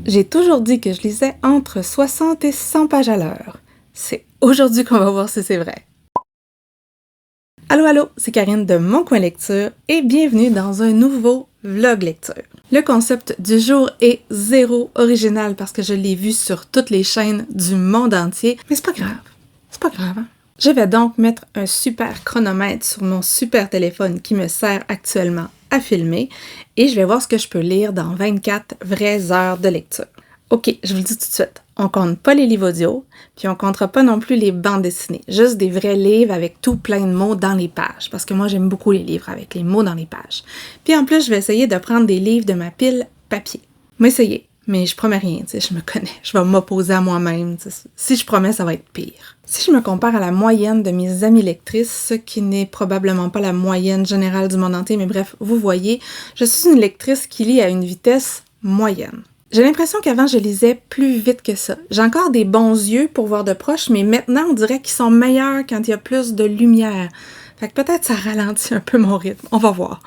J'ai toujours dit que je lisais entre 60 et 100 pages à l'heure. C'est aujourd'hui qu'on va voir si c'est vrai. Allô, allô, c'est Karine de Mon Coin Lecture et bienvenue dans un nouveau vlog lecture. Le concept du jour est zéro original parce que je l'ai vu sur toutes les chaînes du monde entier, mais c'est pas grave. C'est pas grave, hein? Je vais donc mettre un super chronomètre sur mon super téléphone qui me sert actuellement à filmer et je vais voir ce que je peux lire dans 24 vraies heures de lecture. Ok, je vous le dis tout de suite, on compte pas les livres audio, puis on comptera pas non plus les bandes dessinées, juste des vrais livres avec tout plein de mots dans les pages, parce que moi j'aime beaucoup les livres avec les mots dans les pages. Puis en plus, je vais essayer de prendre des livres de ma pile papier. M'essayer, mais je promets rien, tu sais, je me connais, je vais m'opposer à moi-même, tu sais. Si je promets, ça va être pire. Si je me compare à la moyenne de mes amies lectrices, ce qui n'est probablement pas la moyenne générale du monde entier, mais bref, vous voyez, je suis une lectrice qui lit à une vitesse moyenne. J'ai l'impression qu'avant, je lisais plus vite que ça. J'ai encore des bons yeux pour voir de proche, mais maintenant, on dirait qu'ils sont meilleurs quand il y a plus de lumière. Fait que peut-être ça ralentit un peu mon rythme. On va voir.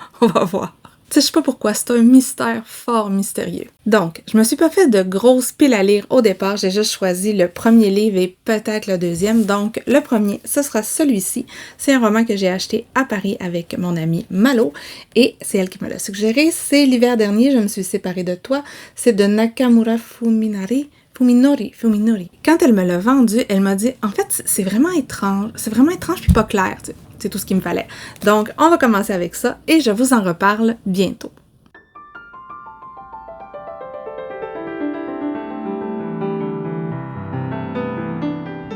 Tu sais, je sais pas pourquoi, c'est un mystère fort mystérieux. Donc, je me suis pas fait de grosses piles à lire au départ, j'ai juste choisi le premier livre et peut-être le deuxième. Donc, le premier, ce sera celui-ci. C'est un roman que j'ai acheté à Paris avec mon amie Malo et c'est elle qui me l'a suggéré. C'est l'hiver dernier, je me suis séparée de toi. C'est de Nakamura Fuminori. Quand elle me l'a vendu, elle m'a dit « En fait, c'est vraiment étrange puis pas clair. » C'est tout ce qu'il me fallait. Donc, on va commencer avec ça et je vous en reparle bientôt.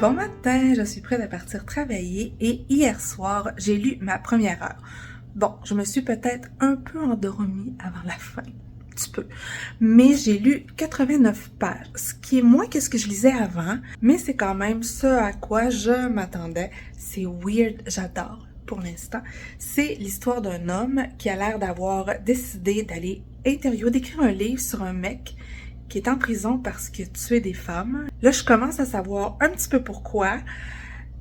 Bon matin, je suis prête à partir travailler et hier soir, j'ai lu ma première heure. Bon, je me suis peut-être un peu endormie avant la fin. Un petit peu. Mais j'ai lu 89 pages, ce qui est moins que ce que je lisais avant, mais c'est quand même ce à quoi je m'attendais. C'est weird, j'adore pour l'instant. C'est l'histoire d'un homme qui a l'air d'avoir décidé d'aller d'écrire un livre sur un mec qui est en prison parce qu'il a tué des femmes. Là, je commence à savoir un petit peu pourquoi,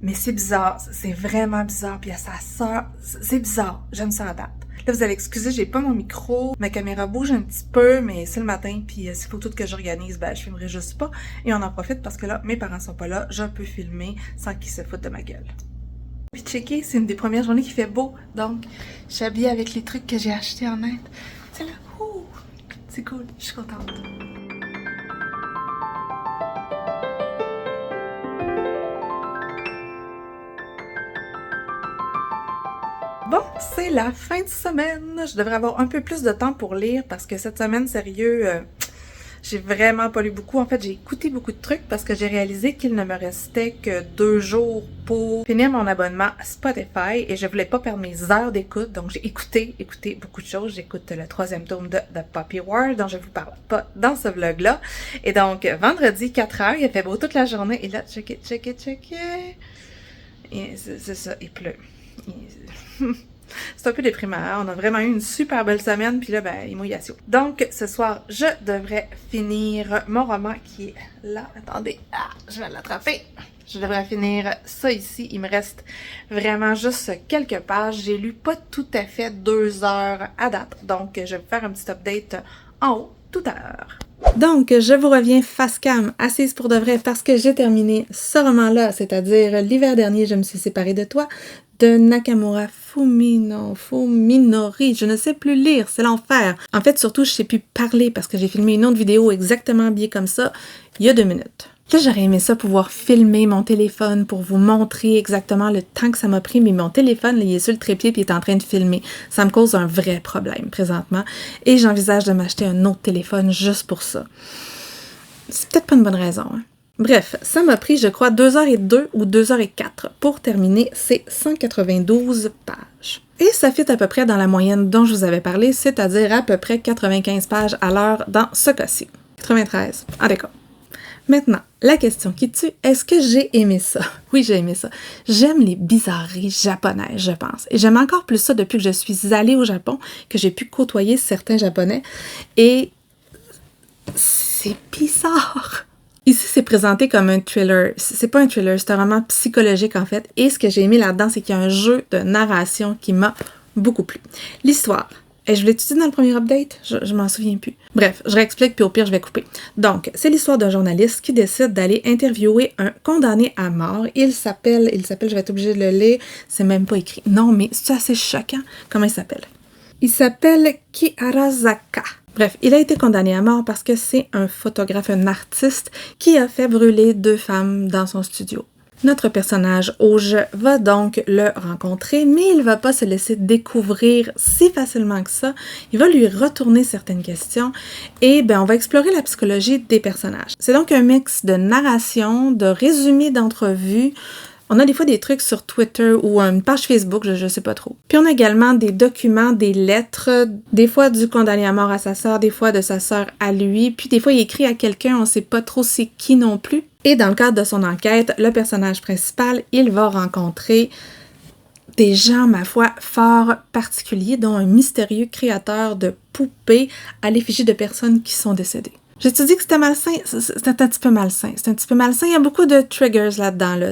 mais c'est bizarre, c'est vraiment bizarre, puis à sa sœur, c'est bizarre, j'aime ça à date. Là, vous allez excuser, j'ai pas mon micro, ma caméra bouge un petit peu, mais c'est le matin, puis s'il faut tout que j'organise, ben je filmerai juste pas. Et on en profite parce que là, mes parents sont pas là, je peux filmer sans qu'ils se foutent de ma gueule. Puis checker, c'est une des premières journées qui fait beau, donc je suis habillée avec les trucs que j'ai achetés en Inde. C'est là, ouh, c'est cool, je suis contente. Bon, c'est la fin de semaine. Je devrais avoir un peu plus de temps pour lire parce que cette semaine, sérieux, j'ai vraiment pas lu beaucoup. En fait, j'ai écouté beaucoup de trucs parce que j'ai réalisé qu'il ne me restait que 2 jours pour finir mon abonnement Spotify et je voulais pas perdre mes heures d'écoute. Donc, j'ai écouté beaucoup de choses. J'écoute le 3e tome de The Poppy War dont je vous parle pas dans ce vlog-là. Et donc, vendredi, 4h, il a fait beau toute la journée. Et là, check it. Et c'est ça, il pleut. C'est un peu déprimant, hein? On a vraiment eu une super belle semaine, puis là, ben, immoyation. Donc, ce soir, je devrais finir mon roman qui est là. Attendez, je vais l'attraper. Je devrais finir ça ici. Il me reste vraiment juste quelques pages. J'ai lu pas tout à fait 2 heures à date, donc je vais vous faire un petit update en haut tout à l'heure. Donc, je vous reviens face cam, assise pour de vrai, parce que j'ai terminé ce roman-là, c'est-à-dire l'hiver dernier, je me suis séparée de toi, de Nakamura Fuminori. Je ne sais plus lire, c'est l'enfer. En fait, surtout, je sais plus parler parce que j'ai filmé une autre vidéo exactement habillée comme ça il y a 2 minutes. Là, j'aurais aimé ça, pouvoir filmer mon téléphone pour vous montrer exactement le temps que ça m'a pris, mais mon téléphone, là, il est sur le trépied puis il est en train de filmer. Ça me cause un vrai problème présentement et j'envisage de m'acheter un autre téléphone juste pour ça. C'est peut-être pas une bonne raison, hein? Bref, ça m'a pris, je crois, 2h02 ou 2h04 pour terminer ces 192 pages. Et ça fit à peu près dans la moyenne dont je vous avais parlé, c'est-à-dire à peu près 95 pages à l'heure dans ce cas-ci. 93. Ah d'accord. Maintenant, la question qui tue, est-ce que j'ai aimé ça? Oui, j'ai aimé ça. J'aime les bizarreries japonaises, je pense. Et j'aime encore plus ça depuis que je suis allée au Japon, que j'ai pu côtoyer certains Japonais. Et c'est bizarre. Ici, c'est présenté comme un thriller. C'est pas un thriller, c'est un roman psychologique en fait. Et ce que j'ai aimé là-dedans, c'est qu'il y a un jeu de narration qui m'a beaucoup plu. L'histoire, Et je l'ai-tu dit dans le premier update? Je m'en souviens plus. Bref, je réexplique puis au pire je vais couper. Donc, c'est l'histoire d'un journaliste qui décide d'aller interviewer un condamné à mort. Il s'appelle, je vais être obligée de le lire, c'est même pas écrit. Non, mais c'est assez choquant. Comment il s'appelle? Il s'appelle Kiharazaka. Bref, il a été condamné à mort parce que c'est un photographe, un artiste qui a fait brûler 2 femmes dans son studio. Notre personnage, Auge, va donc le rencontrer, mais il va pas se laisser découvrir si facilement que ça. Il va lui retourner certaines questions et on va explorer la psychologie des personnages. C'est donc un mix de narration, de résumé d'entrevues. On a des fois des trucs sur Twitter ou une page Facebook, je sais pas trop. Puis on a également des documents, des lettres, des fois du condamné à mort à sa sœur, des fois de sa sœur à lui, puis des fois il écrit à quelqu'un, on sait pas trop c'est qui non plus. Et dans le cadre de son enquête, le personnage principal, il va rencontrer des gens, ma foi, fort particuliers, dont un mystérieux créateur de poupées à l'effigie de personnes qui sont décédées. J'ai-tu dit que c'était malsain? C'est un petit peu malsain. C'est un petit peu malsain. Il y a beaucoup de triggers là-dedans. Là.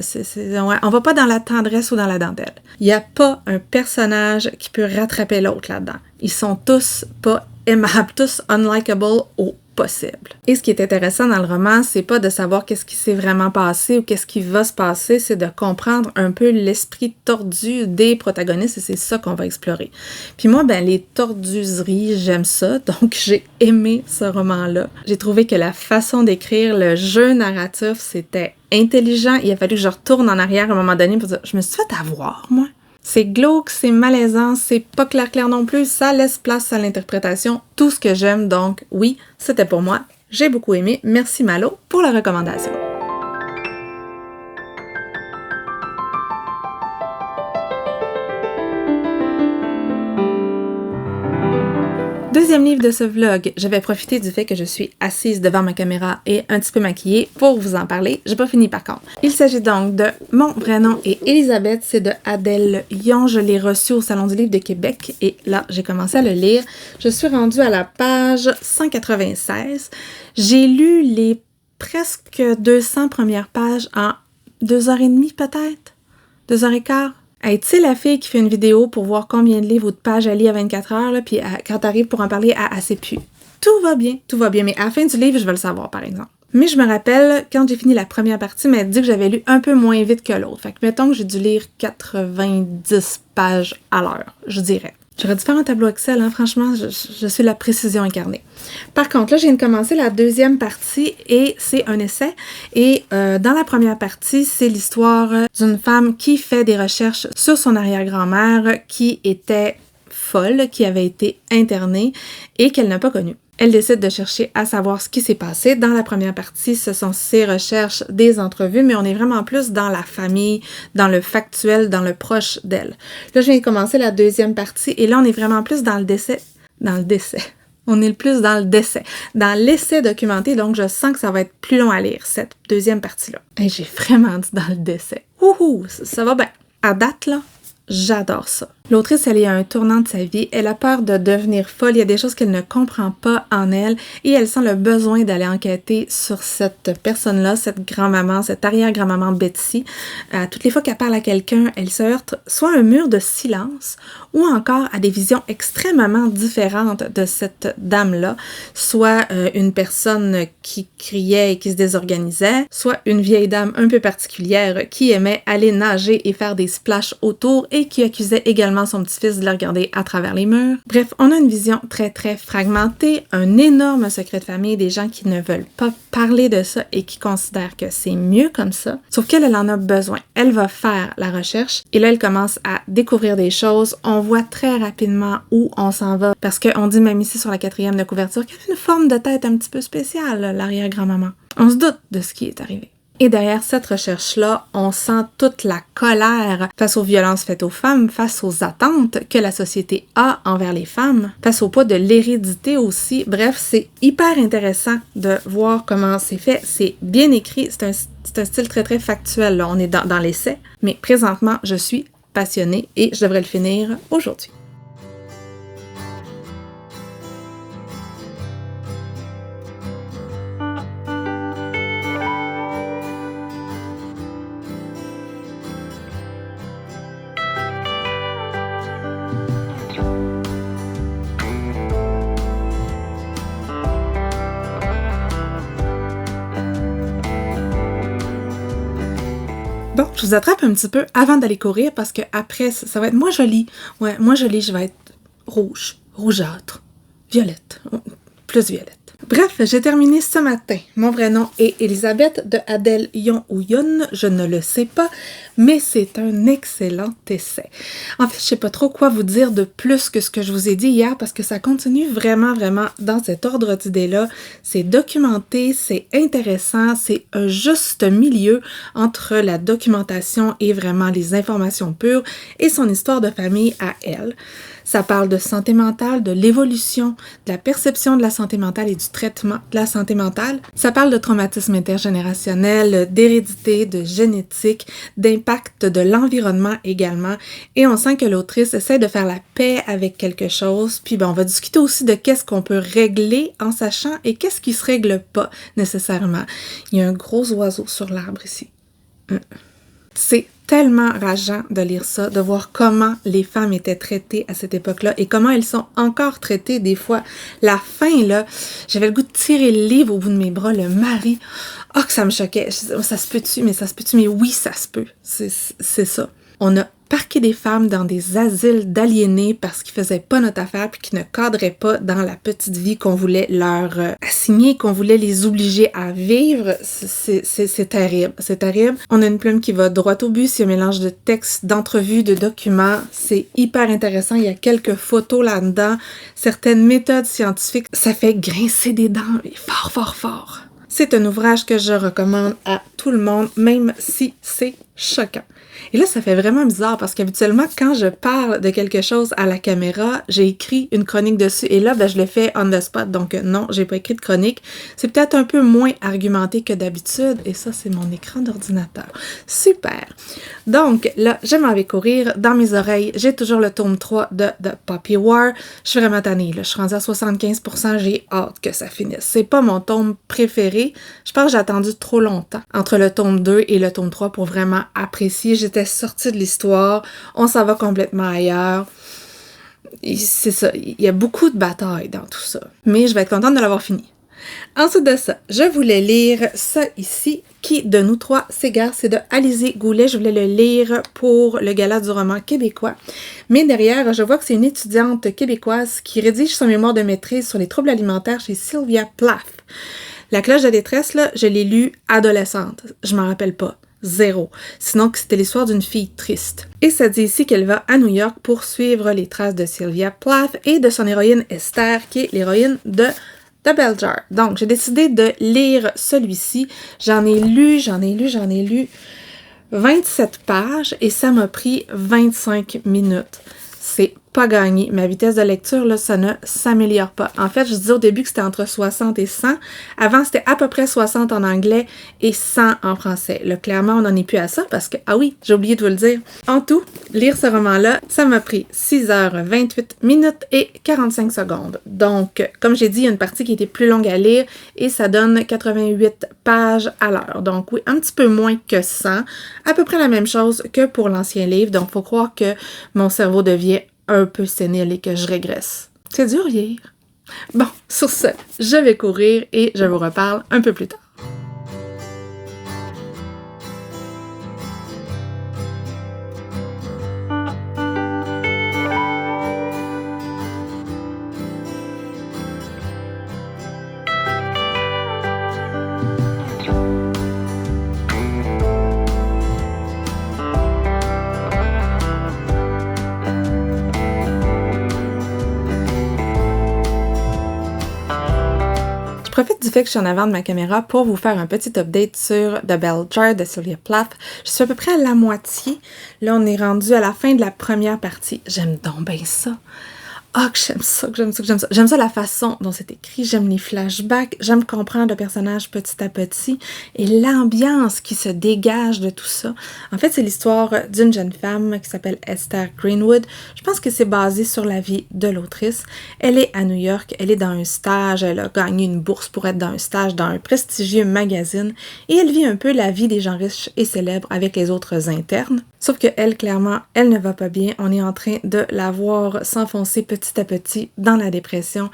Ouais, on va pas dans la tendresse ou dans la dentelle. Il n'y a pas un personnage qui peut rattraper l'autre là-dedans. Ils sont tous pas aimables, tous unlikable au possible. Et ce qui est intéressant dans le roman, c'est pas de savoir qu'est-ce qui s'est vraiment passé ou qu'est-ce qui va se passer, c'est de comprendre un peu l'esprit tordu des protagonistes et c'est ça qu'on va explorer. Puis moi, les torduseries, j'aime ça, donc j'ai aimé ce roman-là. J'ai trouvé que la façon d'écrire le jeu narratif, c'était intelligent. Il a fallu que je retourne en arrière à un moment donné pour dire, je me suis fait avoir, moi. C'est glauque, c'est malaisant, c'est pas clair non plus, ça laisse place à l'interprétation, tout ce que j'aime, donc oui, c'était pour moi, j'ai beaucoup aimé, merci Malo pour la recommandation. Deuxième livre de ce vlog, je vais profiter du fait que je suis assise devant ma caméra et un petit peu maquillée pour vous en parler. J'ai pas fini par contre. Il s'agit donc de Mon vrai nom est Elisabeth, c'est de Adèle Yon. Je l'ai reçu au Salon du livre de Québec et là, j'ai commencé à le lire. Je suis rendue à la page 196. J'ai lu les presque 200 premières pages en 2h30 peut-être? 2h15? Hey, tu sais, la fille qui fait une vidéo pour voir combien de livres ou de pages elle lit à 24 heures, là, puis quand t'arrives pour en parler, elle sait plus. Tout va bien, mais à la fin du livre, je vais le savoir, par exemple. Mais je me rappelle, quand j'ai fini la première partie, elle m'a dit que j'avais lu un peu moins vite que l'autre. Fait que mettons que j'ai dû lire 90 pages à l'heure, je dirais. J'aurais dû faire un tableau Excel, hein, franchement, je suis la précision incarnée. Par contre, là, je viens de commencer la deuxième partie et c'est un essai. Et dans la première partie, c'est l'histoire d'une femme qui fait des recherches sur son arrière-grand-mère qui était folle, qui avait été internée et qu'elle n'a pas connue. Elle décide de chercher à savoir ce qui s'est passé. Dans la première partie, ce sont ses recherches, des entrevues, mais on est vraiment plus dans la famille, dans le factuel, dans le proche d'elle. Là, je viens de commencer la deuxième partie et là, on est vraiment plus dans le décès. On est plus dans le décès, dans l'essai documenté, donc je sens que ça va être plus long à lire, cette deuxième partie-là. Et j'ai vraiment dit dans le décès. Wouhou, ça va bien. À date, là, j'adore ça. L'autrice, elle est à un tournant de sa vie. Elle a peur de devenir folle. Il y a des choses qu'elle ne comprend pas en elle et elle sent le besoin d'aller enquêter sur cette personne-là, cette grand-maman, cette arrière-grand-maman Betsy. Toutes les fois qu'elle parle à quelqu'un, elle se heurte soit à un mur de silence ou encore à des visions extrêmement différentes de cette dame-là. Soit une personne qui criait et qui se désorganisait, soit une vieille dame un peu particulière qui aimait aller nager et faire des splashs autour et qui accusait également son petit-fils de le regarder à travers les murs. Bref, on a une vision très fragmentée, un énorme secret de famille, des gens qui ne veulent pas parler de ça et qui considèrent que c'est mieux comme ça. Sauf qu'elle, elle en a besoin. Elle va faire la recherche et là, elle commence à découvrir des choses. On voit très rapidement où on s'en va parce qu'on dit même ici sur la 4e de couverture qu'elle a une forme de tête un petit peu spéciale, l'arrière-grand-maman. On se doute de ce qui est arrivé. Et derrière cette recherche-là, on sent toute la colère face aux violences faites aux femmes, face aux attentes que la société a envers les femmes, face au poids de l'hérédité aussi. Bref, c'est hyper intéressant de voir comment c'est fait. C'est bien écrit, c'est un style très factuel. Là. On est dans l'essai, mais présentement, je suis passionnée et je devrais le finir aujourd'hui. Bon, je vous attrape un petit peu avant d'aller courir parce que après ça va être moi jolie. Ouais, moi jolie, je vais être rouge, rougeâtre, violette, plus violette. Bref, j'ai terminé ce matin. Mon vrai nom est Elisabeth de Adèle Yon ou Yon, je ne le sais pas, mais c'est un excellent essai. En fait, je sais pas trop quoi vous dire de plus que ce que je vous ai dit hier parce que ça continue vraiment dans cet ordre d'idées-là. C'est documenté, c'est intéressant, c'est un juste milieu entre la documentation et vraiment les informations pures et son histoire de famille à elle. Ça parle de santé mentale, de l'évolution, de la perception de la santé mentale et du traitement de la santé mentale. Ça parle de traumatisme intergénérationnel, d'hérédité, de génétique, d'impact de l'environnement également. Et on sent que l'autrice essaie de faire la paix avec quelque chose. Puis on va discuter aussi de qu'est-ce qu'on peut régler en sachant et qu'est-ce qui se règle pas nécessairement. Il y a un gros oiseau sur l'arbre ici. C'est tellement rageant de lire ça, de voir comment les femmes étaient traitées à cette époque-là et comment elles sont encore traitées des fois. La fin, là, j'avais le goût de tirer le livre au bout de mes bras, le mari. Oh, que ça me choquait. Je disais, ça se peut-tu, mais oui, ça se peut. C'est ça. On a parqué des femmes dans des asiles d'aliénés parce qu'ils faisaient pas notre affaire puis qu'ils ne cadraient pas dans la petite vie qu'on voulait leur assigner, qu'on voulait les obliger à vivre. C'est terrible, c'est terrible. On a une plume qui va droit au but, c'est un mélange de textes, d'entrevues, de documents. C'est hyper intéressant, il y a quelques photos là-dedans, certaines méthodes scientifiques. Ça fait grincer des dents, mais fort. C'est un ouvrage que je recommande à tout le monde, même si c'est choquant. Et là, ça fait vraiment bizarre parce qu'habituellement, quand je parle de quelque chose à la caméra, j'ai écrit une chronique dessus. Et là, je le fais on the spot. Donc non, j'ai pas écrit de chronique. C'est peut-être un peu moins argumenté que d'habitude. Et ça, c'est mon écran d'ordinateur. Super! Donc là, je m'en vais courir. Dans mes oreilles, j'ai toujours le tome 3 de Poppy War. Je suis vraiment tannée, là. Je suis rendue à 75%. J'ai hâte que ça finisse. C'est pas mon tome préféré. Je pense que j'ai attendu trop longtemps entre le tome 2 et le tome 3 pour vraiment apprécier. J'étais sortie de l'histoire, on s'en va complètement ailleurs. C'est ça, il y a beaucoup de batailles dans tout ça. Mais je vais être contente de l'avoir fini. Ensuite de ça, je voulais lire ça ici, qui de nous trois s'égare, c'est de Alizée Goulet. Je voulais le lire pour le gala du roman québécois. Mais derrière, je vois que c'est une étudiante québécoise qui rédige son mémoire de maîtrise sur les troubles alimentaires chez Sylvia Plath. La cloche de détresse, là, je l'ai lue adolescente. Je m'en rappelle pas. 0. Sinon que c'était l'histoire d'une fille triste. Et ça dit ici qu'elle va à New York pour suivre les traces de Sylvia Plath et de son héroïne Esther, qui est l'héroïne de The Bell Jar. Donc, j'ai décidé de lire celui-ci. J'en ai lu 27 pages et ça m'a pris 25 minutes. C'est pas gagné. Ma vitesse de lecture, là, ça ne s'améliore pas. En fait, je disais au début que c'était entre 60 et 100. Avant, c'était à peu près 60 en anglais et 100 en français. Là, clairement, on n'en est plus à ça parce que, ah oui, j'ai oublié de vous le dire. En tout, lire ce roman-là, ça m'a pris 6h28 minutes et 45 secondes. Donc, comme j'ai dit, il y a une partie qui était plus longue à lire et ça donne 88 pages à l'heure. Donc, oui, un petit peu moins que 100. À peu près la même chose que pour l'ancien livre. Donc, il faut croire que mon cerveau devient un peu sénile et que je régresse. C'est dur hier. Bon, sur ce, je vais courir et je vous reparle un peu plus tard. Je profite du fait que je suis en avant de ma caméra pour vous faire un petit update sur The Bell Jar de Sylvia Plath. Je suis à peu près à la moitié. Là, on est rendu à la fin de la première partie. J'aime donc bien ça. Ah, que j'aime ça. J'aime ça la façon dont c'est écrit. J'aime les flashbacks. J'aime comprendre le personnage petit à petit et l'ambiance qui se dégage de tout ça. En fait, c'est l'histoire d'une jeune femme qui s'appelle Esther Greenwood. Je pense que c'est basé sur la vie de l'autrice. Elle est à New York. Elle est dans un stage. Elle a gagné une bourse pour être dans un stage dans un prestigieux magazine et elle vit un peu la vie des gens riches et célèbres avec les autres internes. Sauf que elle, clairement, elle ne va pas bien. On est en train de la voir s'enfoncer petit à petit dans la dépression.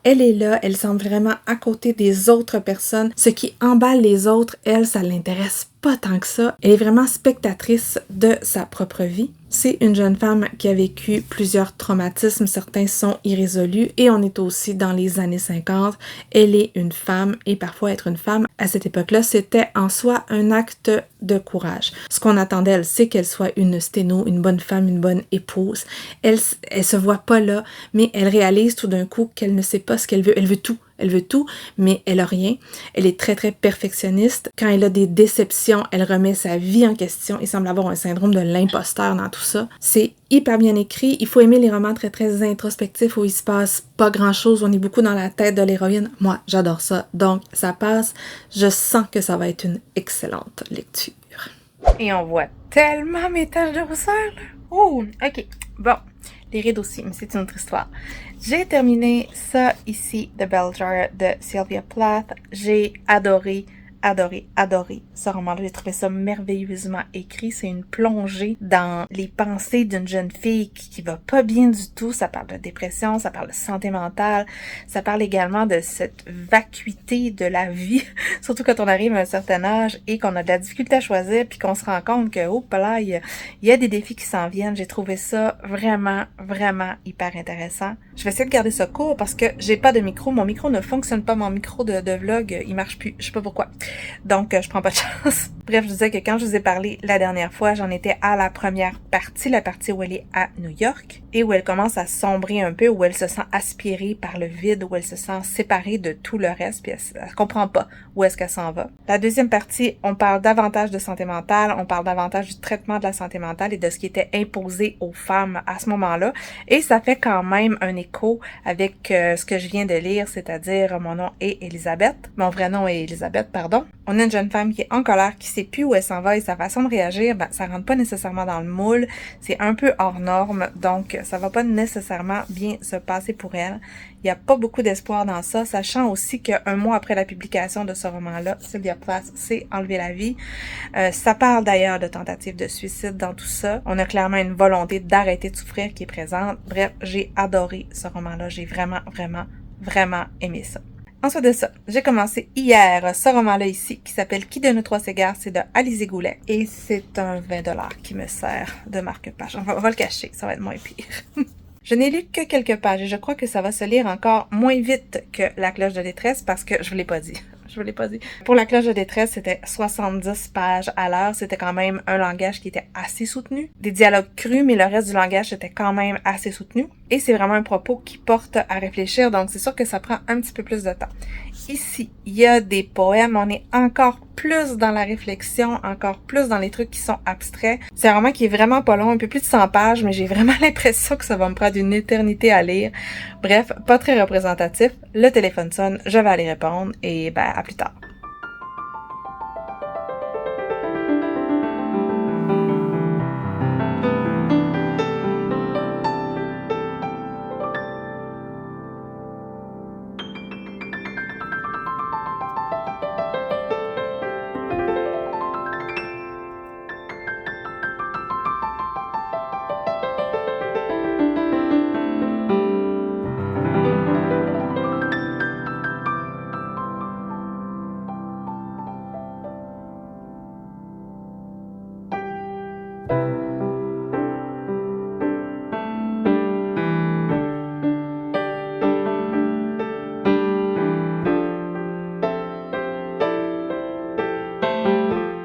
Elle est là, elle semble vraiment à côté des autres personnes. Ce qui emballe les autres, elle, ça l'intéresse pas tant que ça. Elle est vraiment spectatrice de sa propre vie. C'est une jeune femme qui a vécu plusieurs traumatismes, certains sont irrésolus et on est aussi dans les années 50. Elle est une femme et parfois être une femme à cette époque-là, c'était en soi un acte de courage. Ce qu'on attendait d'elle, c'est qu'elle soit une sténo, une bonne femme, une bonne épouse. Elle se voit pas là, mais elle réalise tout d'un coup qu'elle ne sait pas ce qu'elle veut. Elle veut tout. Elle veut tout, mais elle a rien. Elle est très, très perfectionniste. Quand elle a des déceptions, elle remet sa vie en question. Il semble avoir un syndrome de l'imposteur dans tout ça. C'est hyper bien écrit. Il faut aimer les romans très, très introspectifs où il se passe pas grand-chose. On est beaucoup dans la tête de l'héroïne. Moi, j'adore ça. Donc, ça passe. Je sens que ça va être une excellente lecture. Et on voit tellement mes taches de rousseur, là. Oh, OK. Bon. Les rides aussi, mais c'est une autre histoire. J'ai terminé ça ici, The Bell Jar de Sylvia Plath. J'ai adoré ce roman-là. J'ai trouvé ça merveilleusement écrit. C'est une plongée dans les pensées d'une jeune fille qui va pas bien du tout. Ça parle de dépression, ça parle de santé mentale, ça parle également de cette vacuité de la vie, surtout quand on arrive à un certain âge et qu'on a de la difficulté à choisir puis qu'on se rend compte que, oh là, il y a des défis qui s'en viennent. J'ai trouvé ça vraiment hyper intéressant. Je vais essayer de garder ça court parce que j'ai pas de micro. Mon micro ne fonctionne pas. Mon micro de vlog, il marche plus. Je sais pas pourquoi. Donc, je prends pas de chance. Bref, je disais que quand je vous ai parlé la dernière fois, j'en étais à la première partie, la partie où elle est à New York et où elle commence à sombrer un peu, où elle se sent aspirée par le vide, où elle se sent séparée de tout le reste, puis elle comprend pas où est-ce qu'elle s'en va. La deuxième partie, on parle davantage de santé mentale, on parle davantage du traitement de la santé mentale et de ce qui était imposé aux femmes à ce moment-là. Et ça fait quand même un écho avec ce que je viens de lire, c'est-à-dire mon nom est Elisabeth, mon vrai nom est Elisabeth, pardon. On a une jeune femme qui est en colère, qui sait plus où elle s'en va et sa façon de réagir, ça rentre pas nécessairement dans le moule, c'est un peu hors norme, donc ça va pas nécessairement bien se passer pour elle. Il y a pas beaucoup d'espoir dans ça, sachant aussi qu'un mois après la publication de ce roman-là, Sylvia Plath s'est enlevé la vie. Ça parle d'ailleurs de tentative de suicide dans tout ça. On a clairement une volonté d'arrêter de souffrir qui est présente. Bref, j'ai adoré ce roman-là, j'ai vraiment aimé ça. Ensuite de ça, j'ai commencé hier ce roman-là ici qui s'appelle Qui de nous trois s'égare, c'est de Alizée Goulet et c'est un 20$ qui me sert de marque-page. On va le cacher, ça va être moins pire. Je n'ai lu que quelques pages et je crois que ça va se lire encore moins vite que La cloche de détresse parce que je vous l'ai pas dit. Pour La cloche de détresse, c'était 70 pages à l'heure. C'était quand même un langage qui était assez soutenu. Des dialogues crus, mais le reste du langage était quand même assez soutenu. Et c'est vraiment un propos qui porte à réfléchir, donc c'est sûr que ça prend un petit peu plus de temps. Ici, il y a des poèmes, on est encore plus dans la réflexion, encore plus dans les trucs qui sont abstraits. C'est un roman qui est vraiment pas long, un peu plus de 100 pages, mais j'ai vraiment l'impression que ça va me prendre une éternité à lire. Bref, pas très représentatif. Le téléphone sonne, je vais aller répondre et à plus tard.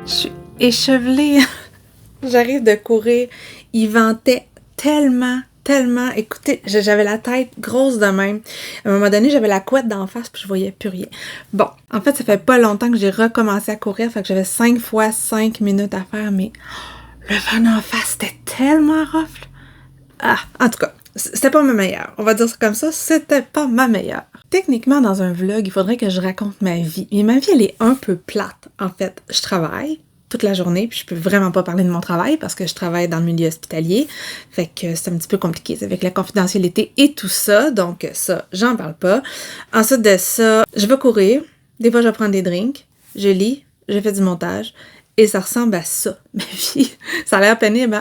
Je suis échevelée. J'arrive de courir. Il ventait tellement. Écoutez, j'avais la tête grosse de même. À un moment donné, j'avais la couette d'en face puis je voyais plus rien. Bon, en fait, ça fait pas longtemps que j'ai recommencé à courir, fait que j'avais 5 fois 5 minutes à faire, mais le vent d'en face, c'était tellement rough. Ah, en tout cas, c'était pas ma meilleure. On va dire ça comme ça, c'était pas ma meilleure. Techniquement, dans un vlog, il faudrait que je raconte ma vie. Mais ma vie, elle est un peu plate. En fait, je travaille toute la journée, puis je peux vraiment pas parler de mon travail parce que je travaille dans le milieu hospitalier. Fait que c'est un petit peu compliqué. C'est avec la confidentialité et tout ça. Donc ça, j'en parle pas. Ensuite de ça, je vais courir. Des fois, je vais prendre des drinks. Je lis. Je fais du montage. Et ça ressemble à ça, ma vie. Ça a l'air pénible,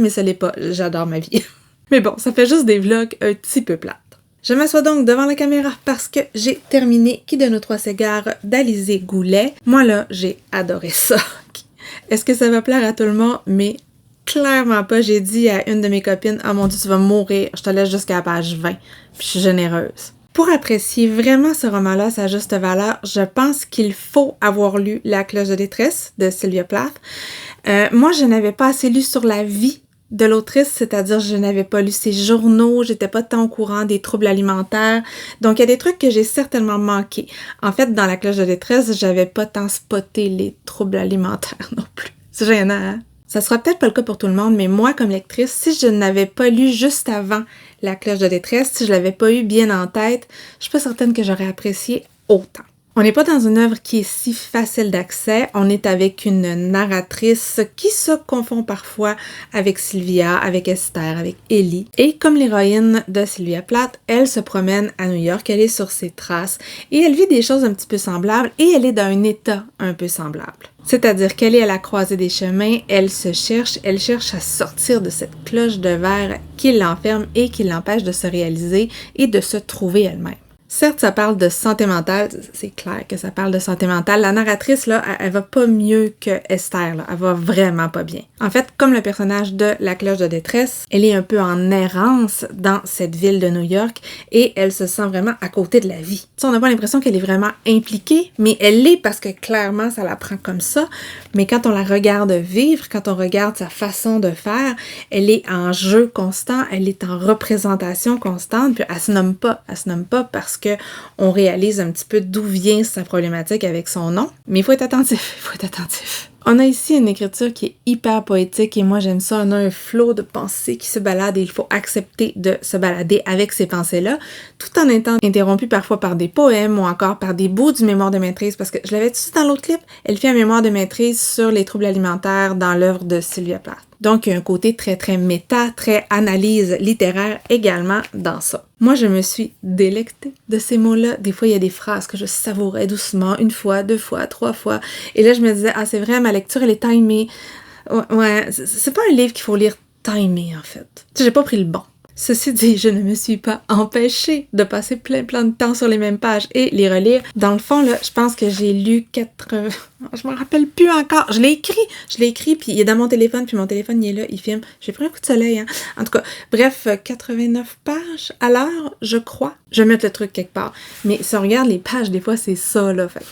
mais ça l'est pas. J'adore ma vie. Mais bon, ça fait juste des vlogs un petit peu plates. Je m'assois donc devant la caméra parce que j'ai terminé Qui de nous trois s'égare d'Alizée Goulet. Moi là, j'ai adoré ça. Est-ce que ça va plaire à tout le monde? Mais clairement pas. J'ai dit à une de mes copines, « Oh mon Dieu, tu vas mourir, je te laisse jusqu'à la page 20. » Puis je suis généreuse. Pour apprécier vraiment ce roman-là, sa juste valeur, je pense qu'il faut avoir lu La cloche de détresse de Sylvia Plath. Moi, je n'avais pas assez lu sur la vie de l'autrice, c'est-à-dire je n'avais pas lu ses journaux, j'étais pas tant au courant des troubles alimentaires, donc il y a des trucs que j'ai certainement manqués. En fait, dans La cloche de détresse, j'avais pas tant spoté les troubles alimentaires non plus. C'est gênant, hein? Ça sera peut-être pas le cas pour tout le monde, mais moi, comme lectrice, si je n'avais pas lu juste avant La cloche de détresse, si je l'avais pas eu bien en tête, je suis pas certaine que j'aurais apprécié autant. On n'est pas dans une œuvre qui est si facile d'accès, on est avec une narratrice qui se confond parfois avec Sylvia, avec Esther, avec Ellie. Et comme l'héroïne de Sylvia Plath, elle se promène à New York, elle est sur ses traces et elle vit des choses un petit peu semblables et elle est dans un état un peu semblable. C'est-à-dire qu'elle est à la croisée des chemins, elle cherche à sortir de cette cloche de verre qui l'enferme et qui l'empêche de se réaliser et de se trouver elle-même. Certes, ça parle de santé mentale, c'est clair que ça parle de santé mentale. La narratrice, là, elle va pas mieux que Esther, là. Elle va vraiment pas bien. En fait, comme le personnage de La cloche de détresse, elle est un peu en errance dans cette ville de New York et elle se sent vraiment à côté de la vie. Tu sais, on n'a pas l'impression qu'elle est vraiment impliquée, mais elle l'est parce que clairement, ça la prend comme ça. Mais quand on la regarde vivre, quand on regarde sa façon de faire, elle est en jeu constant, elle est en représentation constante, puis elle se nomme pas parce que on réalise un petit peu d'où vient sa problématique avec son nom. Mais il faut être attentif, On a ici une écriture qui est hyper poétique et moi j'aime ça, on a un flot de pensées qui se balade et il faut accepter de se balader avec ces pensées-là, tout en étant interrompu parfois par des poèmes ou encore par des bouts du mémoire de maîtrise, parce que je l'avais dit dans l'autre clip, elle fait un mémoire de maîtrise sur les troubles alimentaires dans l'œuvre de Sylvia Plath. Donc il y a un côté très très méta, très analyse littéraire également dans ça. Moi, je me suis délectée de ces mots-là. Des fois, il y a des phrases que je savourais doucement, 1 fois, 2 fois, 3 fois. Et là, je me disais, ah, c'est vrai, ma lecture, elle est timée. Ouais, c'est pas un livre qu'il faut lire timé, en fait. Tu sais, j'ai pas pris le bon. Ceci dit, je ne me suis pas empêchée de passer plein de temps sur les mêmes pages et les relire. Dans le fond, là, je pense que j'ai lu 80... Je me rappelle plus encore. Je l'ai écrit, puis il est dans mon téléphone, puis mon téléphone, il est là, il filme. J'ai pris un coup de soleil, hein. En tout cas, bref, 89 pages à l'heure, je crois. Je vais mettre le truc quelque part. Mais si on regarde les pages, des fois, c'est ça, là. Fait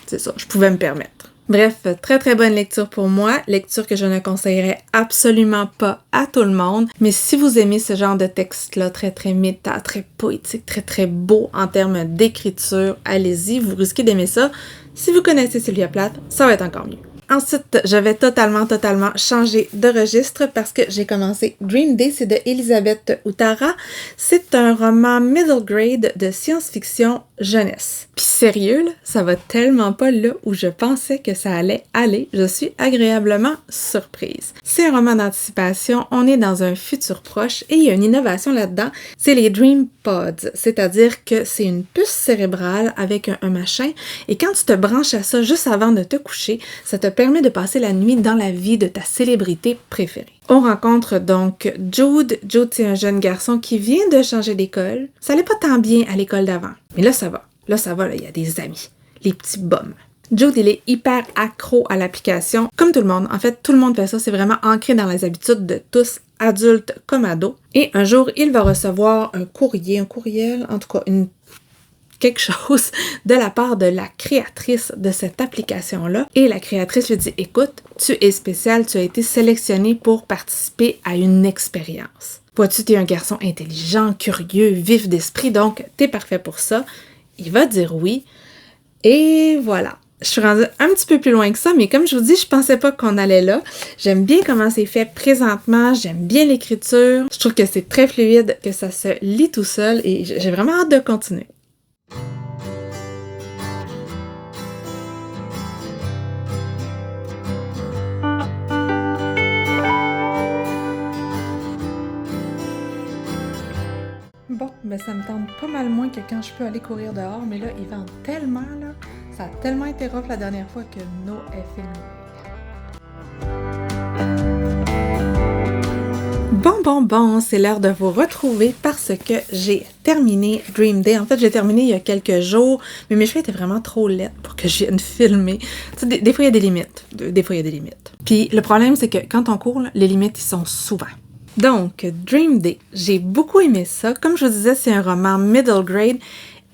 c'est ça, je pouvais me permettre. Bref, très très bonne lecture pour moi, lecture que je ne conseillerais absolument pas à tout le monde, mais si vous aimez ce genre de texte-là, très très méta, très poétique, très très beau en termes d'écriture, allez-y, vous risquez d'aimer ça. Si vous connaissez Sylvia Plath, ça va être encore mieux. Ensuite, je vais totalement changer de registre parce que j'ai commencé Dream Day, c'est de Elisabeth Uttara. C'est un roman middle grade de science-fiction jeunesse. Puis sérieux, là, ça va tellement pas là où je pensais que ça allait aller. Je suis agréablement surprise. C'est un roman d'anticipation, on est dans un futur proche et il y a une innovation là-dedans, c'est les Dream Pods, c'est-à-dire que c'est une puce cérébrale avec un machin et quand tu te branches à ça juste avant de te coucher, ça te permet de passer la nuit dans la vie de ta célébrité préférée. On rencontre donc Jude. Jude, c'est un jeune garçon qui vient de changer d'école. Ça allait pas tant bien à l'école d'avant. Mais là, ça va. Là, il y a des amis. Les petits bums. Jude, il est hyper accro à l'application. Comme tout le monde. En fait, tout le monde fait ça. C'est vraiment ancré dans les habitudes de tous, adultes comme ados. Et un jour, il va recevoir un courriel, en tout cas, quelque chose de la part de la créatrice de cette application-là. Et la créatrice lui dit, écoute, tu es spécial, tu as été sélectionné pour participer à une expérience. Vois-tu, t'es un garçon intelligent, curieux, vif d'esprit, donc t'es parfait pour ça. Il va dire oui. Et voilà. Je suis rendue un petit peu plus loin que ça, mais comme je vous dis, je pensais pas qu'on allait là. J'aime bien comment c'est fait présentement, j'aime bien l'écriture. Je trouve que c'est très fluide, que ça se lit tout seul et j'ai vraiment hâte de continuer. Bon, ben ça me tente pas mal moins que quand je peux aller courir dehors, mais là, il vente tellement, là. Ça a tellement été rough la dernière fois que no effing way. Bon, c'est l'heure de vous retrouver parce que j'ai terminé Dream Day. En fait, j'ai terminé il y a quelques jours, mais mes cheveux étaient vraiment trop laids pour que je vienne filmer. Tu sais, des fois, il y a des limites. Des fois, il y a des limites. Puis le problème, c'est que quand on court, là, les limites, ils sont souvent. Donc, Dream Day, j'ai beaucoup aimé ça. Comme je vous disais, c'est un roman middle grade.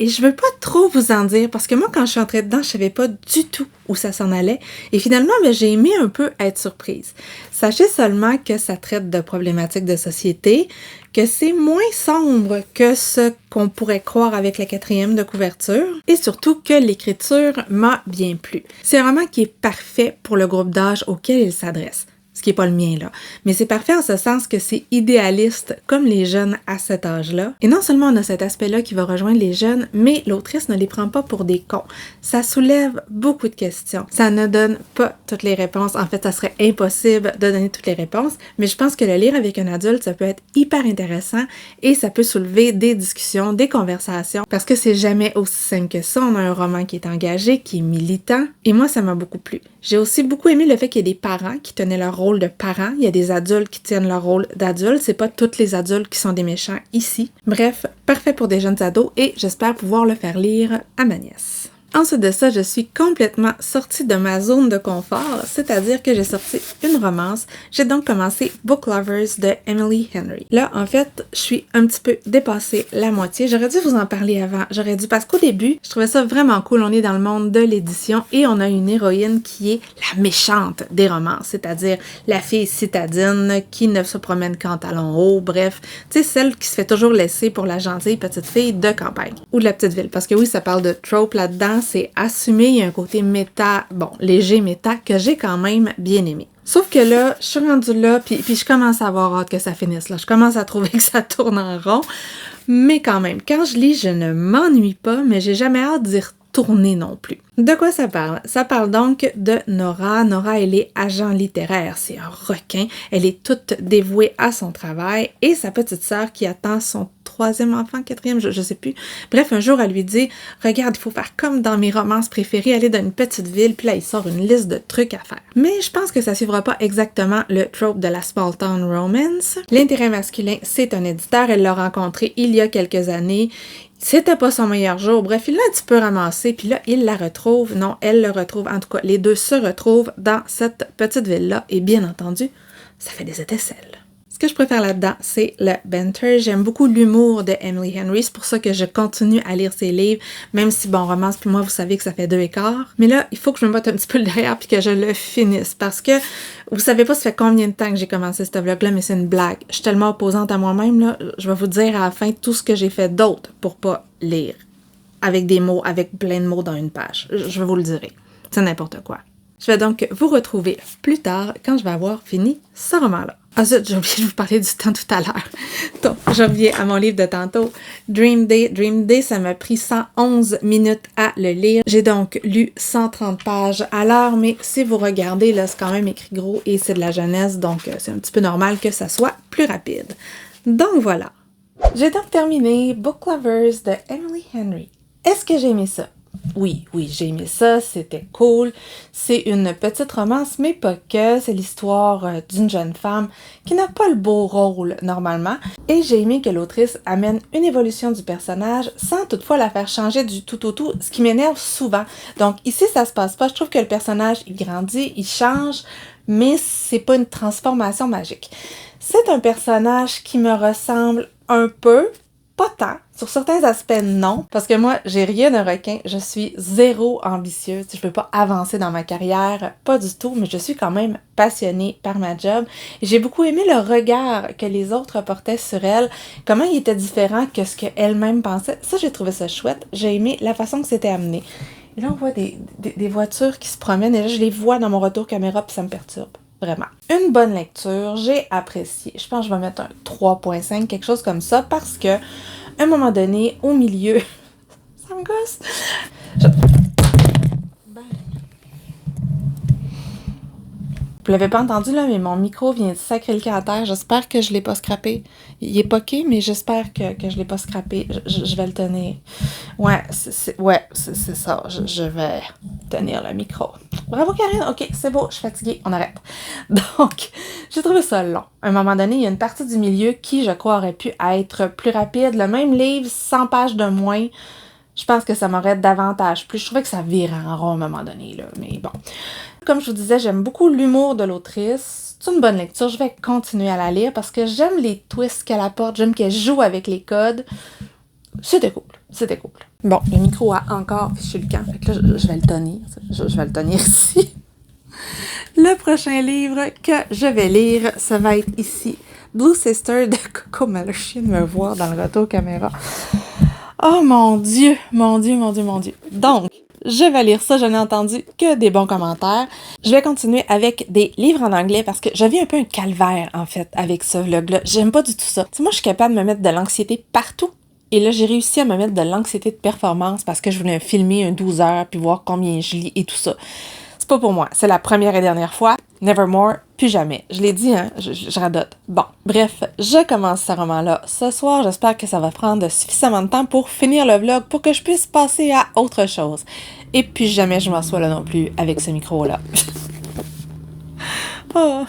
Et je veux pas trop vous en dire, parce que moi, quand je suis entrée dedans, je savais pas du tout où ça s'en allait. Et finalement, j'ai aimé un peu être surprise. Sachez seulement que ça traite de problématiques de société, que c'est moins sombre que ce qu'on pourrait croire avec la 4e de couverture, et surtout que l'écriture m'a bien plu. C'est un roman qui est parfait pour le groupe d'âge auquel il s'adresse. Ce qui n'est pas le mien, là. Mais c'est parfait en ce sens que c'est idéaliste, comme les jeunes à cet âge-là. Et non seulement on a cet aspect-là qui va rejoindre les jeunes, mais l'autrice ne les prend pas pour des cons. Ça soulève beaucoup de questions. Ça ne donne pas toutes les réponses. En fait, ça serait impossible de donner toutes les réponses, mais je pense que le lire avec un adulte, ça peut être hyper intéressant et ça peut soulever des discussions, des conversations, parce que c'est jamais aussi simple que ça. On a un roman qui est engagé, qui est militant, et moi, ça m'a beaucoup plu. J'ai aussi beaucoup aimé le fait qu'il y ait des parents qui tenaient leur rôle de parents. Il y a des adultes qui tiennent leur rôle d'adultes. C'est pas tous les adultes qui sont des méchants ici. Bref, parfait pour des jeunes ados et j'espère pouvoir le faire lire à ma nièce. Ensuite de ça, je suis complètement sortie de ma zone de confort, c'est-à-dire que j'ai sorti une romance. J'ai donc commencé Book Lovers de Emily Henry. Là, en fait, je suis un petit peu dépassée la moitié. J'aurais dû vous en parler avant. Parce qu'au début, je trouvais ça vraiment cool. On est dans le monde de l'édition et on a une héroïne qui est la méchante des romances, c'est-à-dire la fille citadine qui ne se promène qu'en talons hauts. Bref, tu sais, celle qui se fait toujours laisser pour la gentille petite fille de campagne ou de la petite ville. Parce que oui, ça parle de trope là-dedans. C'est assumé, il y a un côté méta, léger méta, que j'ai quand même bien aimé. Sauf que là, je suis rendue là, puis je commence à avoir hâte que ça finisse, là. Je commence à trouver que ça tourne en rond, mais quand même, quand je lis, je ne m'ennuie pas, mais j'ai jamais hâte d'y retourner non plus. De quoi ça parle? Ça parle donc de Nora. Nora, elle est agent littéraire, c'est un requin. Elle est toute dévouée à son travail et sa petite sœur qui attend son 3e enfant, 4e, je sais plus. Bref, un jour, elle lui dit « Regarde, il faut faire comme dans mes romances préférées, aller dans une petite ville. » Puis là, il sort une liste de trucs à faire. Mais je pense que ça suivra pas exactement le trope de la small town romance. L'intérêt masculin, c'est un éditeur. Elle l'a rencontré il y a quelques années. C'était pas son meilleur jour. Bref, il l'a un petit peu ramassé, puis là, il la retrouve. Non, elle le retrouve. En tout cas, les deux se retrouvent dans cette petite ville-là. Et bien entendu, ça fait des étincelles. Ce que je préfère là-dedans, c'est le banter. J'aime beaucoup l'humour de Emily Henry. C'est pour ça que je continue à lire ses livres, même si, romance, puis moi, vous savez que ça fait 2 écarts. Mais là, il faut que je me mette un petit peu derrière puis que je le finisse. Parce que, vous savez pas ça fait combien de temps que j'ai commencé ce vlog-là, mais c'est une blague. Je suis tellement opposante à moi-même, là. Je vais vous dire à la fin tout ce que j'ai fait d'autre pour pas lire. Avec des mots, avec plein de mots dans une page. Je vais vous le dire. C'est n'importe quoi. Je vais donc vous retrouver plus tard quand je vais avoir fini ce roman-là. Ah zut, j'ai oublié de vous parler du temps tout à l'heure. Donc, je reviens à mon livre de tantôt. Dream Day. Dream Day, ça m'a pris 111 minutes à le lire. J'ai donc lu 130 pages à l'heure, mais si vous regardez, là, c'est quand même écrit gros et c'est de la jeunesse, donc c'est un petit peu normal que ça soit plus rapide. Donc voilà. J'ai donc terminé Book Lovers de Emily Henry. Est-ce que j'ai aimé ça? Oui, j'ai aimé ça, c'était cool. C'est une petite romance, mais pas que. C'est l'histoire d'une jeune femme qui n'a pas le beau rôle normalement. Et j'ai aimé que l'autrice amène une évolution du personnage sans toutefois la faire changer du tout au tout, ce qui m'énerve souvent. Donc ici, ça se passe pas. Je trouve que le personnage, il grandit, il change, mais c'est pas une transformation magique. C'est un personnage qui me ressemble un peu, pas tant. Sur certains aspects, non. Parce que moi, j'ai rien de requin. Je suis zéro ambitieuse. Je veux pas avancer dans ma carrière. Pas du tout. Mais je suis quand même passionnée par ma job. Et j'ai beaucoup aimé le regard que les autres portaient sur elle. Comment il était différent que ce qu'elle-même pensait. Ça, j'ai trouvé ça chouette. J'ai aimé la façon que c'était amené. Et là, on voit des voitures qui se promènent. Et là, je les vois dans mon retour caméra. Puis ça me perturbe. Vraiment. Une bonne lecture. J'ai apprécié. Je pense que je vais mettre un 3.5, quelque chose comme ça. Parce que à un moment donné, au milieu, ça me gosse. Vous l'avez pas entendu là, mais mon micro vient de sacrer le camp à terre. J'espère que je l'ai pas scrappé. Il est poqué, mais j'espère que je l'ai pas scrappé. Je vais le tenir. Ouais, c'est ça. Je vais tenir le micro. Bravo Karine, ok, c'est beau, je suis fatiguée, on arrête. Donc, j'ai trouvé ça long. À un moment donné, il y a une partie du milieu qui, je crois, aurait pu être plus rapide. Le même livre, 100 pages de moins, je pense que ça m'aurait davantage plu. Je trouvais que ça virait en rond à un moment donné, là, mais bon. Comme je vous disais, j'aime beaucoup l'humour de l'autrice. C'est une bonne lecture, je vais continuer à la lire parce que j'aime les twists qu'elle apporte, j'aime qu'elle joue avec les codes. C'était cool. Bon, le micro a encore fichu le camp, fait que là, je vais le tenir. Je vais le tenir ici. Le prochain livre que je vais lire, ça va être ici. Blue Sister de Coco Miller. Je viens de me voir dans le retour caméra. Oh mon Dieu. Donc, je vais lire ça, je n'ai entendu que des bons commentaires. Je vais continuer avec des livres en anglais parce que j'avais un peu un calvaire, en fait, avec ce vlog-là. J'aime pas du tout ça. Tu sais, moi, je suis capable de me mettre de l'anxiété partout. Et là, j'ai réussi à me mettre de l'anxiété de performance parce que je voulais filmer un 12 heures puis voir combien je lis et tout ça. C'est pas pour moi. C'est la première et dernière fois. Nevermore, plus jamais. Je l'ai dit, hein, je radote. Bon, bref, je commence ce roman-là ce soir. J'espère que ça va prendre suffisamment de temps pour finir le vlog pour que je puisse passer à autre chose. Et puis jamais je m'assois là non plus avec ce micro-là. Oh.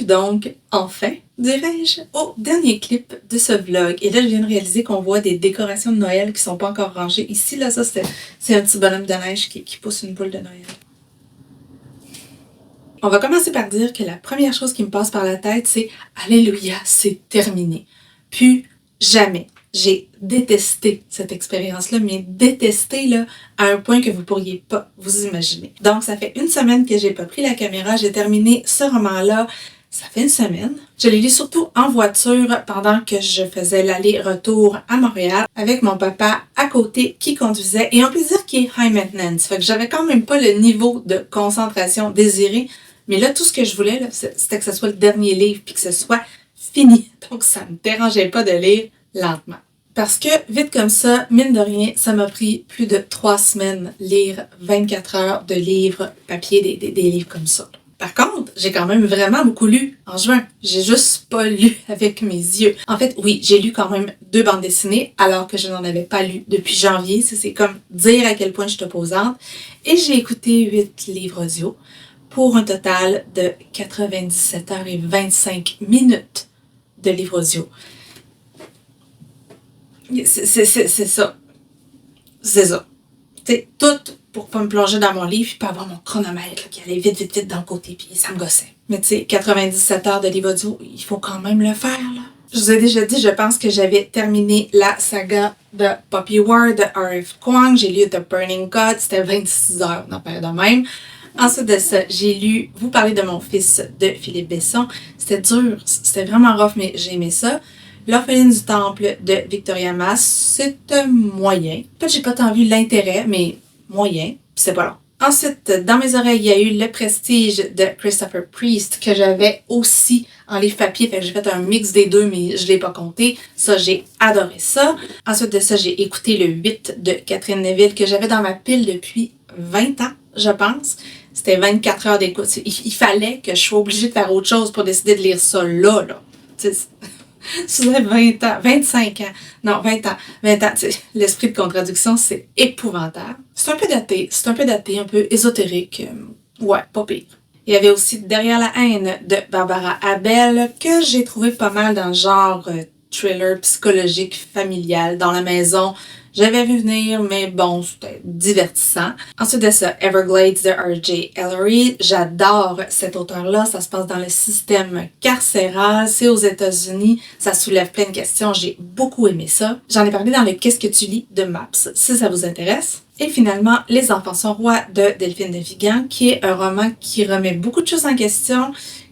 Donc, enfin, dirais-je, au dernier clip de ce vlog. Et là, je viens de réaliser qu'on voit des décorations de Noël qui sont pas encore rangées. Ici, là, ça, c'est un petit bonhomme de neige qui pousse une boule de Noël. On va commencer par dire que la première chose qui me passe par la tête, c'est « Alléluia, c'est terminé ». Plus jamais. J'ai détesté cette expérience-là, mais détesté là, à un point que vous pourriez pas vous imaginer. Donc, ça fait une semaine que j'ai pas pris la caméra. J'ai terminé ce roman-là. Ça fait une semaine. Je l'ai lu surtout en voiture pendant que je faisais l'aller-retour à Montréal avec mon papa à côté qui conduisait. Et on peut dire qu'il est high maintenance. Fait que j'avais quand même pas le niveau de concentration désiré. Mais là, tout ce que je voulais, là, c'était que ce soit le dernier livre puis que ce soit fini. Donc, ça me dérangeait pas de lire lentement. Parce que, vite comme ça, mine de rien, ça m'a pris plus de 3 semaines lire 24 heures de livres papier, des livres comme ça. Par contre, j'ai quand même vraiment beaucoup lu en juin. J'ai juste pas lu avec mes yeux. En fait, oui, j'ai lu quand même 2 bandes dessinées alors que je n'en avais pas lu depuis janvier. C'est comme dire à quel point je suis opposante. Et j'ai écouté 8 livres audio pour un total de 97h25 minutes de livres audio. C'est ça. C'est ça. C'est tout pour pas me plonger dans mon livre et pas avoir mon chronomètre là, qui allait vite dans le côté, puis ça me gossait. Mais tu sais, 97 heures de livre audio, il faut quand même le faire, là. Je vous ai déjà dit, je pense que j'avais terminé la saga de Poppy War de R.F. Kuang. J'ai lu The Burning God, c'était 26 heures, non pas de même. Ensuite de ça, j'ai lu Vous parlez de mon fils de Philippe Besson. C'était dur, c'était vraiment rough, mais j'ai aimé ça. L'orpheline du temple de Victoria Mass, c'est moyen. En fait, j'ai pas tant vu l'intérêt, mais moyen, puis c'est pas long. Ensuite, dans mes oreilles, il y a eu Le Prestige de Christopher Priest, que j'avais aussi en livre papier, fait que j'ai fait un mix des deux, mais je l'ai pas compté. Ça, j'ai adoré ça. Ensuite de ça, j'ai écouté le 8 de Catherine Neville, que j'avais dans ma pile depuis 20 ans, je pense. C'était 24 heures d'écoute. Il fallait que je sois obligée de faire autre chose pour décider de lire ça là. Si vous avez 20 ans, 25 ans, non, 20 ans, 20 ans, l'esprit de contradiction, c'est épouvantable. C'est un peu daté, un peu ésotérique. Ouais, pas pire. Il y avait aussi Derrière la haine de Barbara Abel, que j'ai trouvé pas mal dans le genre thriller psychologique familial dans la maison. J'avais vu venir, mais bon, c'était divertissant. Ensuite de ça, Everglades de R.J. Ellery. J'adore cet auteur-là. Ça se passe dans le système carcéral. C'est aux États-Unis. Ça soulève plein de questions. J'ai beaucoup aimé ça. J'en ai parlé dans le Qu'est-ce que tu lis de Maps, si ça vous intéresse. Et finalement, Les enfants sont rois de Delphine de Vigan, qui est un roman qui remet beaucoup de choses en question,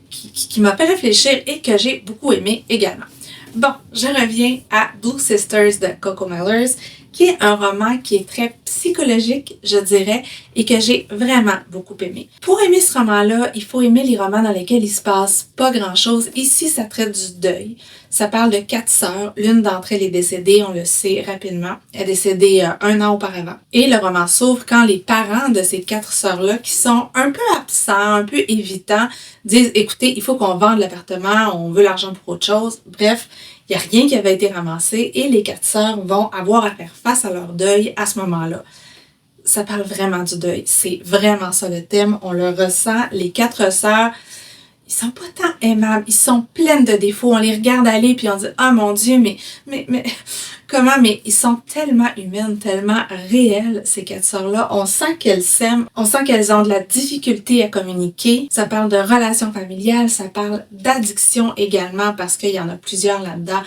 qui m'a fait réfléchir et que j'ai beaucoup aimé également. Bon, je reviens à Blue Sisters de Coco Mellers, qui est un roman qui est très psychologique, je dirais, et que j'ai vraiment beaucoup aimé. Pour aimer ce roman-là, il faut aimer les romans dans lesquels il se passe pas grand-chose. Ici, ça traite du deuil. Ça parle de 4 sœurs. L'une d'entre elles est décédée, on le sait rapidement. Elle est décédée 1 an auparavant. Et le roman s'ouvre quand les parents de ces 4 sœurs-là, qui sont un peu absents, un peu évitants, disent « Écoutez, il faut qu'on vende l'appartement, on veut l'argent pour autre chose. » Bref, il n'y a rien qui avait été ramassé et les 4 sœurs vont avoir à faire face à leur deuil à ce moment-là. Ça parle vraiment du deuil. C'est vraiment ça le thème. On le ressent. Les 4 sœurs, ils sont pas tant aimables. Ils sont pleines de défauts. On les regarde aller puis on dit « Ah mon Dieu, mais comment? » Mais ils sont tellement humaines, tellement réelles, ces 4 sœurs-là. On sent qu'elles s'aiment. On sent qu'elles ont de la difficulté à communiquer. Ça parle de relations familiales. Ça parle d'addiction également parce qu'il y en a plusieurs là-dedans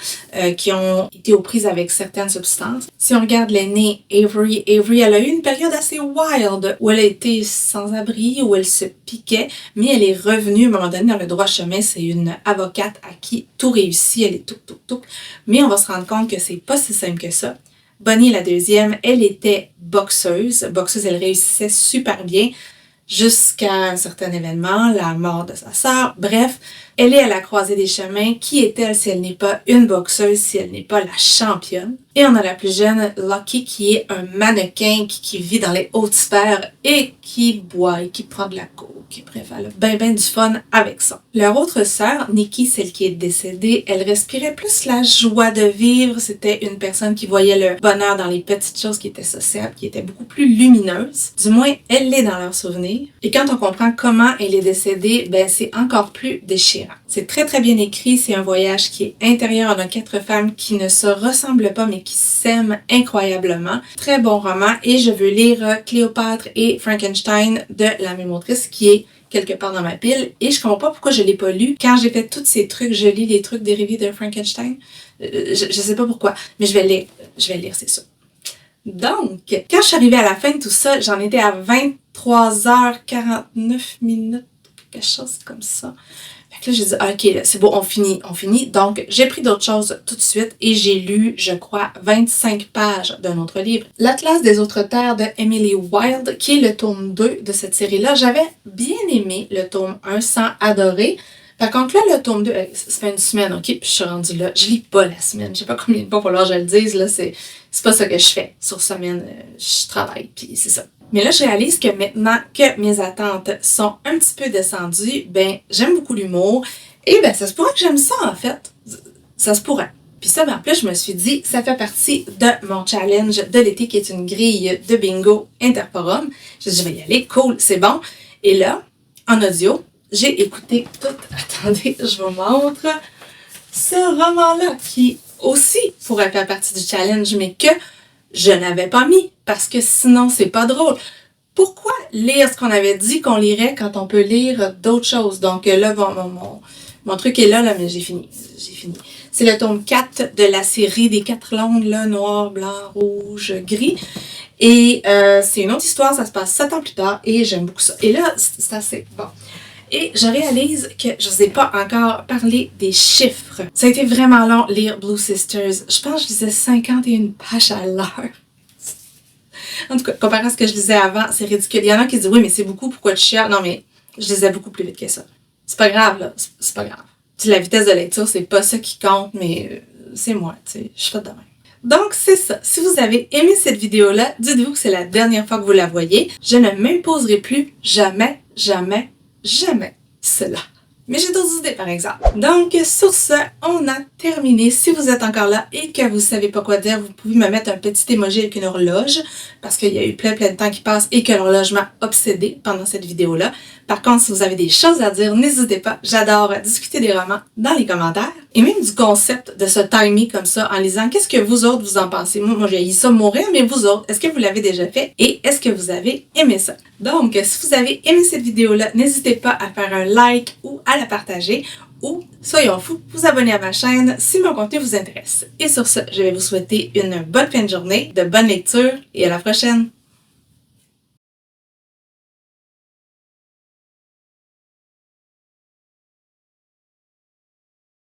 qui ont été aux prises avec certaines substances. Si on regarde l'aînée, Avery, elle a eu une période assez wild où elle a été sans abri, où elle se piquait, mais elle est revenue à un moment donné dans le droit chemin. C'est une avocate à qui tout réussit. Elle est tout. Mais on va se rendre compte que c'est pas si simple que ça. Bonnie, la deuxième, elle était boxeuse. Elle réussissait super bien jusqu'à un certain événement, la mort de sa sœur. Bref, elle est à la croisée des chemins. Qui est-elle si elle n'est pas une boxeuse, si elle n'est pas la championne? Et on a la plus jeune, Lucky, qui est un mannequin qui vit dans les hautes sphères et qui boit et qui prend de la coke. Bref, elle a ben du fun avec ça. Leur autre sœur, Nikki, celle qui est décédée, elle respirait plus la joie de vivre. C'était une personne qui voyait le bonheur dans les petites choses qui étaient sociables, qui était beaucoup plus lumineuse. Du moins, elle l'est dans leurs souvenirs. Et quand on comprend comment elle est décédée, ben c'est encore plus déchirant. C'est très très bien écrit. C'est un voyage qui est intérieur. On a 4 femmes qui ne se ressemblent pas, mais qui s'aiment incroyablement. Très bon roman. Et je veux lire Cléopâtre et Frankenstein de la même autrice qui est quelque part dans ma pile. Et je comprends pas pourquoi je l'ai pas lu. Quand j'ai fait tous ces trucs, je lis les trucs dérivés de Frankenstein. Je sais pas pourquoi, mais je vais le lire, c'est ça. Donc, quand je suis arrivée à la fin de tout ça, j'en étais à 23h49 minutes, quelque chose comme ça. Fait que là, j'ai dit, ok, c'est bon, on finit. Donc, j'ai pris d'autres choses tout de suite et j'ai lu, je crois, 25 pages d'un autre livre. L'Atlas des autres terres de Emily Wilde, qui est le tome 2 de cette série-là. J'avais bien aimé le tome 1 sans adorer. Par contre, là, le tome 2, ça fait une semaine, ok, puis je suis rendue là. Je lis pas la semaine. Je sais pas combien de fois il va falloir que je le dise, là, c'est pas ça que je fais. Sur semaine, je travaille, puis c'est ça. Mais là, je réalise que maintenant que mes attentes sont un petit peu descendues, ben, j'aime beaucoup l'humour. Et ben, ça se pourrait que j'aime ça, en fait. Ça se pourrait. Puis ça, ben, en plus, je me suis dit, ça fait partie de mon challenge de l'été, qui est une grille de bingo Interforum. Je dis, je vais y aller, cool, c'est bon. Et là, en audio, j'ai écouté tout. Attendez, je vous montre ce roman-là, qui aussi pourrait faire partie du challenge, mais que je n'avais pas mis, parce que sinon, c'est pas drôle. Pourquoi lire ce qu'on avait dit qu'on lirait quand on peut lire d'autres choses? Donc là, mon truc est là, mais j'ai fini. C'est le tome 4 de la série des 4 langues, là, noir, blanc, rouge, gris. Et c'est une autre histoire, ça se passe 7 ans plus tard, et j'aime beaucoup ça. Et là, c'est assez bon. Et je réalise que je ne vous ai pas encore parlé des chiffres. Ça a été vraiment long lire Blue Sisters. Je pense que je lisais 51 pages à l'heure. En tout cas, comparé à ce que je lisais avant, c'est ridicule. Il y en a qui disent « Oui, mais c'est beaucoup, pourquoi tu chiales? » Non, mais je lisais beaucoup plus vite que ça. C'est pas grave, là. C'est pas grave. Puis la vitesse de lecture, c'est pas ça qui compte, mais c'est moi, tu sais. Je suis faite de même. Donc, c'est ça. Si vous avez aimé cette vidéo-là, dites-vous que c'est la dernière fois que vous la voyez. Je ne m'imposerai plus jamais cela. Mais j'ai d'autres idées par exemple. Donc sur ce, on a terminé. Si vous êtes encore là et que vous savez pas quoi dire, vous pouvez me mettre un petit emoji avec une horloge parce qu'il y a eu plein de temps qui passe et que l'horloge m'a obsédée pendant cette vidéo-là. Par contre, si vous avez des choses à dire, n'hésitez pas. J'adore discuter des romans dans les commentaires et même du concept de se timer comme ça en lisant. Qu'est-ce que vous autres vous en pensez? Moi j'ai haï ça mourir, mais vous autres, est-ce que vous l'avez déjà fait et est-ce que vous avez aimé ça? Donc, si vous avez aimé cette vidéo-là, n'hésitez pas à faire un like ou à la partager ou, soyons fous, vous abonner à ma chaîne si mon contenu vous intéresse. Et sur ce, je vais vous souhaiter une bonne fin de journée, de bonnes lectures et à la prochaine!